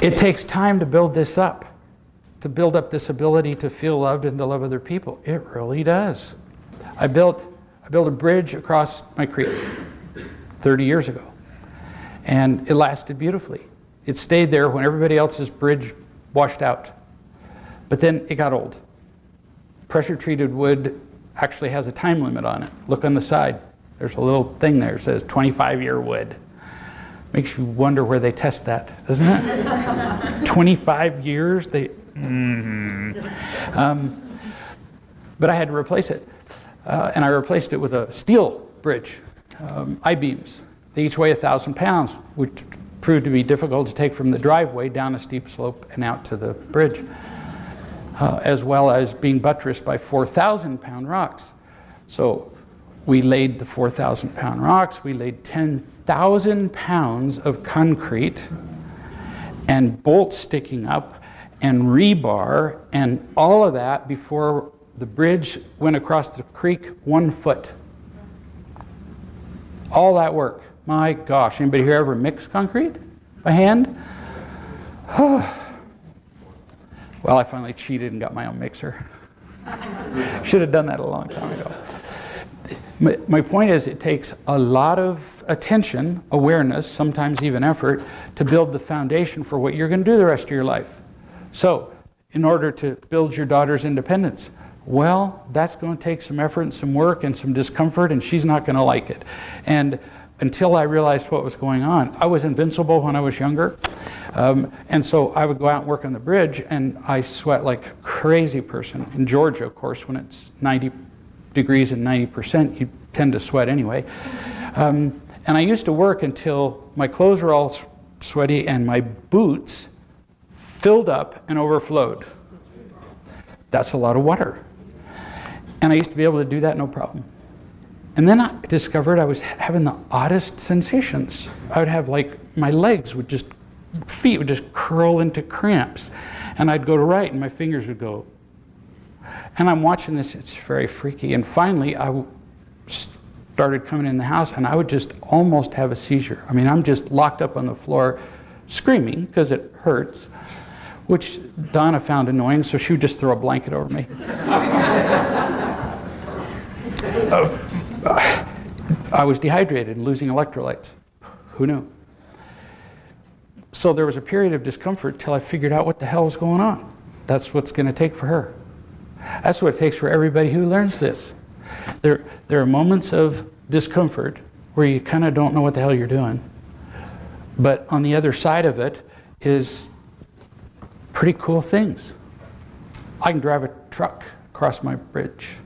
It takes time to build this up, to build up this ability to feel loved and to love other people. It really does. I built a bridge across my creek 30 years ago, and it lasted beautifully. It stayed there when everybody else's bridge washed out. But then it got old. Pressure-treated wood actually has a time limit on it. Look on the side. There's a little thing there that says 25-year wood. Makes you wonder where they test that, doesn't it? 25 years? But I had to replace it. And I replaced it with a steel bridge, I-beams. They each weigh 1,000 pounds, which proved to be difficult to take from the driveway down a steep slope and out to the bridge, as well as being buttressed by 4,000-pound rocks. So we laid the 4,000-pound rocks, we laid 10,000 pounds of concrete and bolts sticking up and rebar and all of that before the bridge went across the creek 1 foot. All that work. My gosh, anybody here ever mix concrete by hand? Well, I finally cheated and got my own mixer. Should have done that a long time ago. My point is, it takes a lot of attention, awareness, sometimes even effort, to build the foundation for what you're going to do the rest of your life. So, in order to build your daughter's independence, well, that's going to take some effort and some work and some discomfort, and she's not going to like it. And until I realized what was going on, I was invincible when I was younger. And so I would go out and work on the bridge, and I sweat like a crazy person. In Georgia, of course, when it's 90 degrees and 90%, you tend to sweat anyway. And I used to work until my clothes were all sweaty and my boots filled up and overflowed. That's a lot of water. And I used to be able to do that no problem. And then I discovered I was having the oddest sensations. I would have like, my legs would just, feet would just curl into cramps. And I'd go to write and my fingers would go. And I'm watching this, it's very freaky. And finally, I started coming in the house and I would just almost have a seizure. I mean, I'm just locked up on the floor screaming because it hurts, which Donna found annoying, so she would just throw a blanket over me. I was dehydrated and losing electrolytes. Who knew? So there was a period of discomfort till I figured out what the hell was going on. That's what's going to take for her. That's what it takes for everybody who learns this. There are moments of discomfort where you kind of don't know what the hell you're doing. But on the other side of it is pretty cool things. I can drive a truck across my bridge.